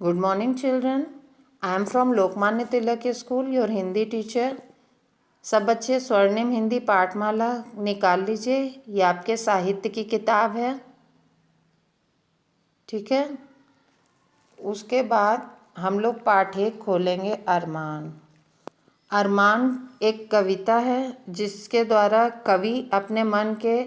Good morning, children. I am from Lokmanya Tilak school, your Hindi teacher. सब बच्चे स्वर्णिम हिंदी पाठमाला निकाल लीजिए. ये आपके साहित्य की किताब है, ठीक है. उसके बाद हम लोग पाठ 1 खोलेंगे. अरमान. अरमान एक कविता है जिसके द्वारा कवि अपने मन के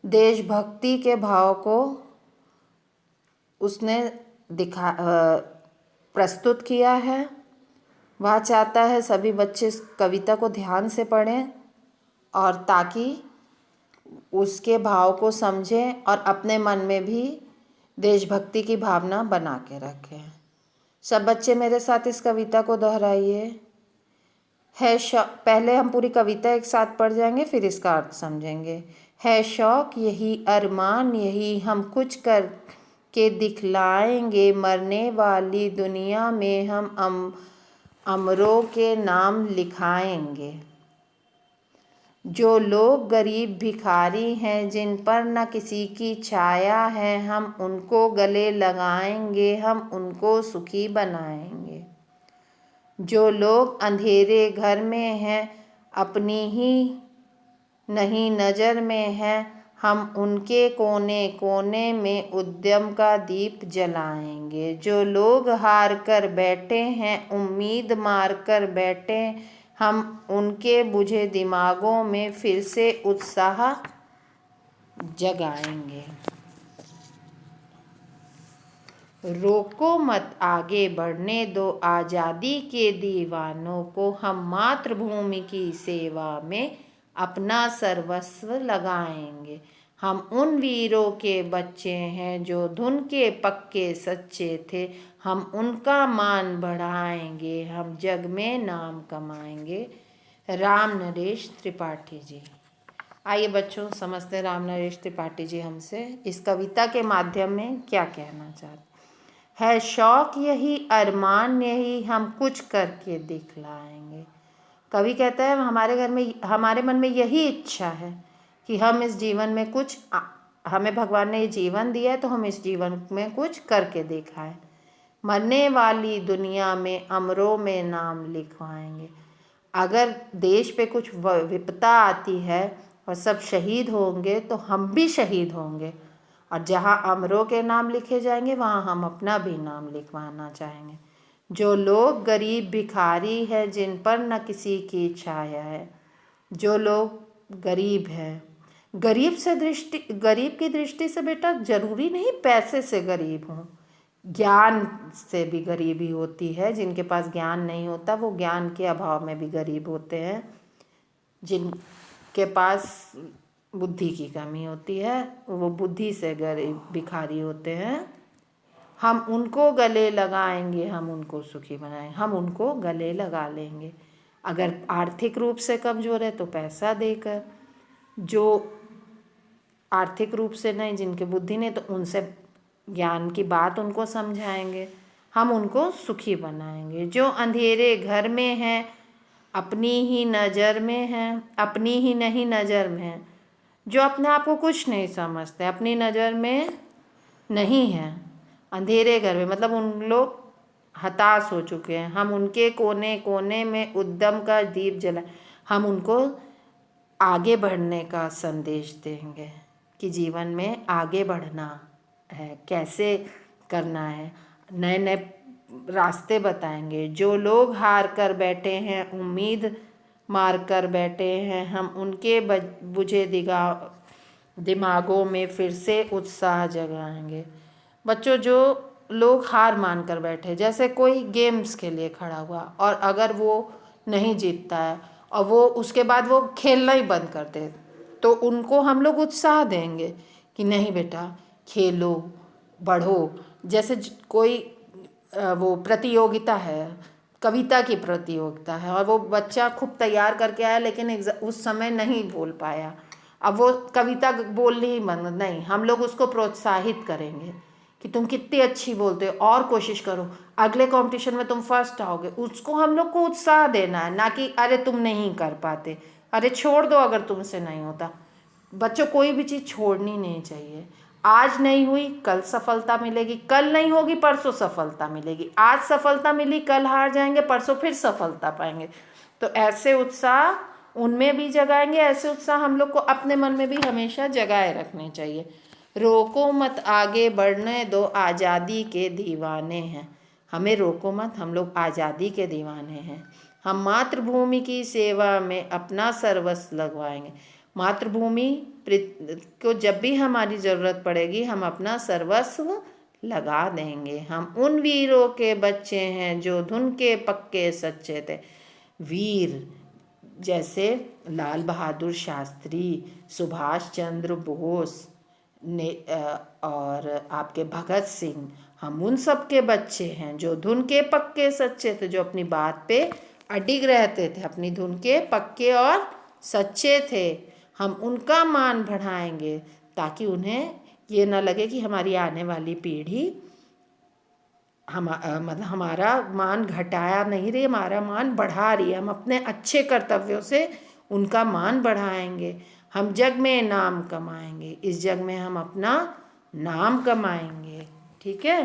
देशभक्ति के भाव को उसने प्रस्तुत किया है. वह चाहता है सभी बच्चे इस कविता को ध्यान से पढ़ें और ताकि उसके भाव को समझें और अपने मन में भी देशभक्ति की भावना बना के रखें. सब बच्चे मेरे साथ इस कविता को दोहराइए. पहले हम पूरी कविता एक साथ पढ़ जाएंगे, फिर इसका अर्थ समझेंगे. है शौक यही अरमान यही हम कुछ कर के दिखलाएंगे, मरने वाली दुनिया में हम अमरों के नाम लिखाएंगे. जो लोग गरीब भिखारी हैं जिन पर न किसी की छाया है, हम उनको गले लगाएंगे, हम उनको सुखी बनाएंगे. जो लोग अंधेरे घर में हैं अपनी ही नहीं नज़र में हैं, हम उनके कोने कोने में उद्यम का दीप जलाएंगे. जो लोग हार कर बैठे हैं उम्मीद मार कर बैठे, हम उनके बुझे दिमागों में फिर से उत्साह जगाएंगे. रोको मत आगे बढ़ने दो आज़ादी के दीवानों को, हम मातृभूमि की सेवा में अपना सर्वस्व लगाएंगे. हम उन वीरों के बच्चे हैं जो धुन के पक्के सच्चे थे, हम उनका मान बढ़ाएंगे, हम जग में नाम कमाएंगे. राम नरेश त्रिपाठी जी. आइए बच्चों समझते हैं राम नरेश त्रिपाठी जी हमसे इस कविता के माध्यम में क्या कहना चाहते. है शौक यही अरमान यही हम कुछ करके दिखलाएंगे. कवि कहता है हमारे मन में यही इच्छा है कि हम इस जीवन में कुछ हमें भगवान ने ये जीवन दिया है तो हम इस जीवन में कुछ करके दिखाएं. मरने वाली दुनिया में अमरों में नाम लिखवाएंगे. अगर देश पे कुछ विपदा आती है और सब शहीद होंगे तो हम भी शहीद होंगे, और जहाँ अमरों के नाम लिखे जाएंगे वहाँ हम अपना भी नाम लिखवाना चाहेंगे. जो लोग गरीब भिखारी है जिन पर न किसी की छाया है. जो लोग गरीब हैं, गरीब की दृष्टि से बेटा जरूरी नहीं पैसे से गरीब हों, ज्ञान से भी गरीबी होती है. जिनके पास ज्ञान नहीं होता वो ज्ञान के अभाव में भी गरीब होते हैं. जिनके पास बुद्धि की कमी होती है वो बुद्धि से गरीब भिखारी होते हैं. हम उनको गले लगाएंगे, हम उनको सुखी बनाएंगे. हम उनको गले लगा लेंगे. अगर आर्थिक रूप से कमज़ोर है तो पैसा देकर, जो आर्थिक रूप से नहीं, जिनकी बुद्धि नहीं, तो उनसे ज्ञान की बात उनको समझाएंगे, हम उनको सुखी बनाएंगे. जो अंधेरे घर में हैं अपनी ही नज़र में हैं, अपनी ही नहीं नज़र में हैं. जो अपने आप को कुछ नहीं समझते, अपनी नज़र में नहीं हैं, अंधेरे घर में मतलब उन लोग हताश हो चुके हैं, हम उनके कोने कोने में उद्यम का दीप जला. हम उनको आगे बढ़ने का संदेश देंगे कि जीवन में आगे बढ़ना है, कैसे करना है, नए नए रास्ते बताएंगे. जो लोग हार कर बैठे हैं उम्मीद मार कर बैठे हैं, हम उनके बुझे दिमागों में फिर से उत्साह जगाएंगे. बच्चों जो लोग हार मान कर बैठे, जैसे कोई गेम्स के लिए खड़ा हुआ और अगर वो नहीं जीतता है और वो उसके बाद वो खेलना ही बंद कर दे, तो उनको हम लोग उत्साह देंगे कि नहीं बेटा खेलो, बढ़ो. जैसे कोई वो प्रतियोगिता है, कविता की प्रतियोगिता है और वो बच्चा खूब तैयार करके आया लेकिन उस समय नहीं बोल पाया, अब वो कविता बोलनी ही बंद नहीं, हम लोग उसको प्रोत्साहित करेंगे कि तुम कितनी अच्छी बोलते हो और कोशिश करो, अगले कंपटीशन में तुम फर्स्ट आओगे. उसको हम लोग को उत्साह देना है, ना कि अरे तुम नहीं कर पाते, अरे छोड़ दो अगर तुमसे नहीं होता. बच्चों कोई भी चीज़ छोड़नी नहीं चाहिए. आज नहीं हुई कल सफलता मिलेगी, कल नहीं होगी परसों सफलता मिलेगी, आज सफलता मिली कल हार जाएंगे, परसों फिर सफलता पाएंगे। तो ऐसे उत्साह उनमें भी जगाएंगे, ऐसे उत्साह हम लोग को अपने मन में भी हमेशा जगाए रखने चाहिए। रोको मत आगे बढ़ने दो, आज़ादी के दीवाने हैं। हमें रोको मत, हम लोग आज़ादी के दीवाने हैं। हम मातृभूमि की सेवा में अपना सर्वस्व लगवाएंगे। मातृभूमि को जब भी हमारी ज़रूरत पड़ेगी हम अपना सर्वस्व लगा देंगे। हम उन वीरों के बच्चे हैं जो धुन के पक्के सच्चे थे। वीर जैसे लाल बहादुर शास्त्री, सुभाष चंद्र बोस ने और आपके भगत सिंह, हम उन सब के बच्चे हैं जो धुन के पक्के सच्चे थे, जो अपनी बात पे अडिग रहते थे, अपनी धुन के पक्के और सच्चे थे। हम उनका मान बढ़ाएंगे ताकि उन्हें ये ना लगे कि हमारी आने वाली पीढ़ी मतलब हमारा मान घटाया नहीं रही, हमारा मान बढ़ा रही है। हम अपने अच्छे कर्तव्यों से उनका मान बढ़ाएंगे। हम जग में नाम कमाएंगे, इस जग में हम अपना नाम कमाएंगे। ठीक है,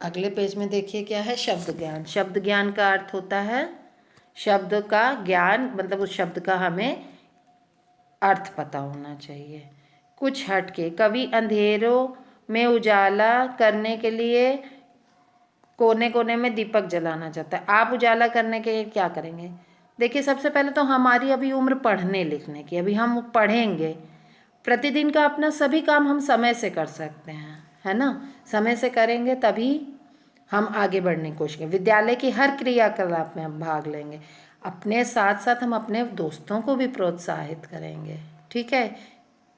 अगले पेज में देखिए क्या है, शब्द ज्ञान। शब्द ज्ञान का अर्थ होता है शब्द का ज्ञान, मतलब उस शब्द का हमें अर्थ पता होना चाहिए। कुछ हटके, कवि अंधेरों में उजाला करने के लिए कोने कोने में दीपक जलाना चाहता है। आप उजाला करने के लिए क्या करेंगे? देखिए, सबसे पहले तो हमारी अभी उम्र पढ़ने लिखने की, अभी हम पढ़ेंगे। प्रतिदिन का अपना सभी काम हम समय से कर सकते हैं, है ना। समय से करेंगे तभी हम आगे बढ़ने की कोशिश करेंगे। विद्यालय की हर क्रियाकलाप में हम भाग लेंगे। अपने साथ साथ हम अपने दोस्तों को भी प्रोत्साहित करेंगे। ठीक है,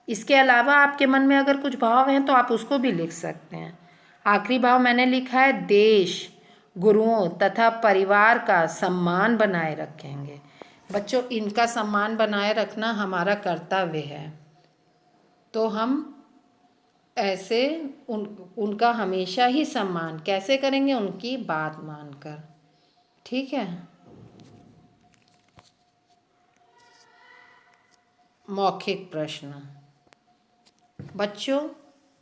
इसके अलावा आपके मन में अगर कुछ भाव हैं तो आप उसको भी लिख सकते हैं। आखिरी भाव मैंने लिखा है, देश, गुरुओं तथा परिवार का सम्मान बनाए रखेंगे। बच्चों, इनका सम्मान बनाए रखना हमारा कर्तव्य है। तो हम ऐसे उनका हमेशा ही सम्मान कैसे करेंगे? उनकी बात मानकर। ठीक है, मौखिक प्रश्न। बच्चों,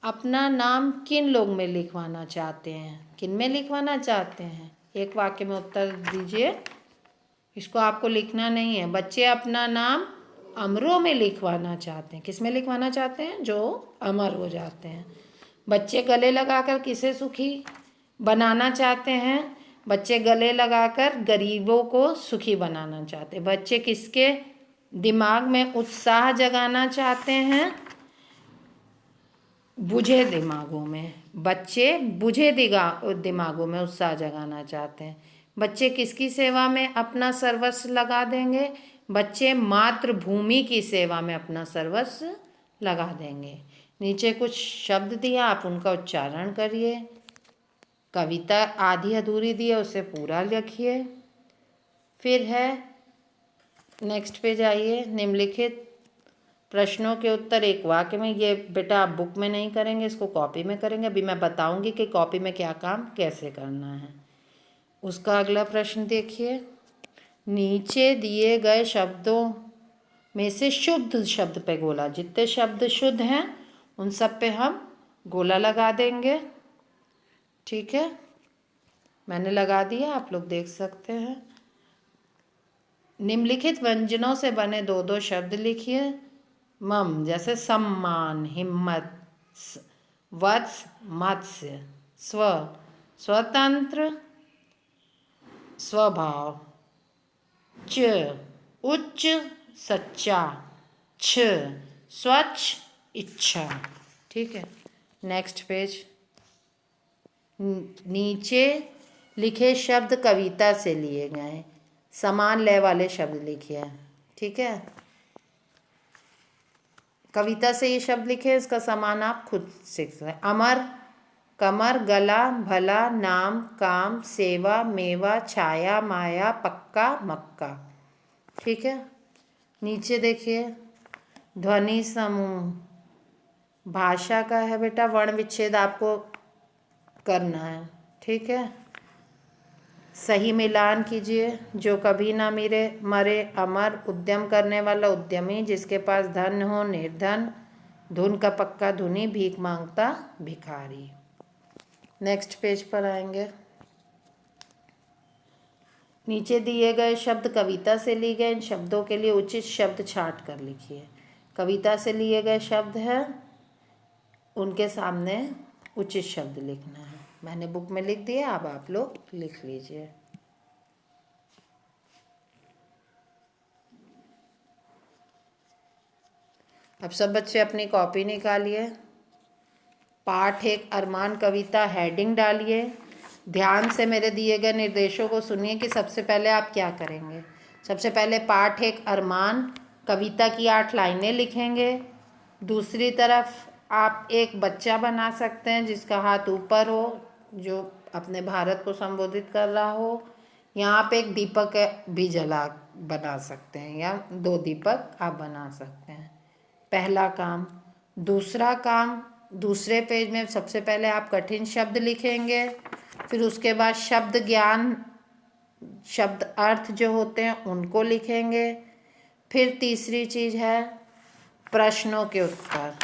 अपना नाम किन लोग में लिखवाना चाहते हैं? किन में लिखवाना चाहते हैं? एक वाक्य में उत्तर दीजिए। इसको आपको लिखना नहीं है। बच्चे अपना नाम अमरों में लिखवाना चाहते हैं। किस में लिखवाना चाहते हैं? जो अमर हो जाते हैं। बच्चे गले लगाकर किसे सुखी बनाना चाहते हैं? बच्चे गले लगाकर गरीबों को सुखी बनाना चाहते हैं। बच्चे किसके दिमाग में उत्साह जगाना चाहते हैं? बुझे दिमागों में। बच्चे बुझे दिमागों में उत्साह जगाना चाहते हैं। बच्चे किसकी सेवा में अपना सर्वस्व लगा देंगे? बच्चे मातृभूमि की सेवा में अपना सर्वस्व लगा देंगे। नीचे कुछ शब्द दिया, आप उनका उच्चारण करिए। कविता आधी अधूरी दी है, उसे पूरा लिखिए। फिर है, नेक्स्ट पेज आइए। निम्नलिखित प्रश्नों के उत्तर एक वाक्य में। ये बेटा आप बुक में नहीं करेंगे, इसको कॉपी में करेंगे। अभी मैं बताऊंगी कि कॉपी में क्या काम कैसे करना है। उसका अगला प्रश्न देखिए। नीचे दिए गए शब्दों में से शुद्ध शब्द पे गोला, जितने शब्द शुद्ध हैं उन सब पे हम गोला लगा देंगे। ठीक है, मैंने लगा दिया, आप लोग देख सकते हैं। निम्नलिखित व्यंजनों से बने दो दो शब्द लिखिए। मम जैसे सम्मान, हिम्मत, वत्स मत्स्य, स्व स्वतंत्र, स्वभाव, च उच्च सच्चा, छ स्वच्छ इच्छा। ठीक है, नेक्स्ट पेज। नीचे लिखे शब्द कविता से लिए गए, समान लय वाले शब्द लिखिए। ठीक है, कविता से ये शब्द लिखे, इसका समान आप खुद सीख सकते हैं। अमर, कमर, गला, भला, नाम, काम, सेवा, मेवा, छाया, माया, पक्का, मक्का। ठीक है, नीचे देखिए। ध्वनि समूह, भाषा का है बेटा, वर्ण विच्छेद आपको करना है। ठीक है, सही मिलान कीजिए। जो कभी ना मरे अमर, उद्यम करने वाला उद्यमी, जिसके पास धन हो निर्धन, धुन का पक्का धुनी, भीख मांगता भिखारी। नेक्स्ट पेज पर आएंगे। नीचे दिए गए शब्द कविता से लिए गए, इन शब्दों के लिए उचित शब्द छांट कर लिखिए। कविता से लिए गए शब्द है, उनके सामने उचित शब्द लिखना है। मैंने बुक में लिख दिया, अब आप लोग लिख लीजिए। अब सब बच्चे अपनी कॉपी निकालिए। पाठ एक अरमान कविता हेडिंग डालिए। ध्यान से मेरे दिए गए निर्देशों को सुनिए कि सबसे पहले आप क्या करेंगे। सबसे पहले पाठ एक अरमान कविता की 8 लाइनें लिखेंगे। दूसरी तरफ आप एक बच्चा बना सकते हैं जिसका हाथ ऊपर हो, जो अपने भारत को संबोधित कर रहा हो। यहाँ पे एक दीपक भी जला बना सकते हैं, या 2 दीपक आप बना सकते हैं। पहला काम। दूसरा काम, दूसरे पेज में सबसे पहले आप कठिन शब्द लिखेंगे, फिर उसके बाद शब्द ज्ञान, शब्द अर्थ जो होते हैं उनको लिखेंगे। फिर तीसरी चीज़ है प्रश्नों के उत्तर।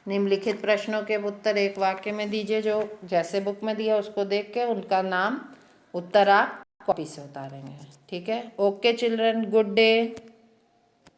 निम्नलिखित प्रश्नों के उत्तर एक वाक्य में दीजिए, जो जैसे बुक में दिया उसको देख के उनका नाम उत्तर आप कॉपी से उतारेंगे। ठीक है। Okay children, good day.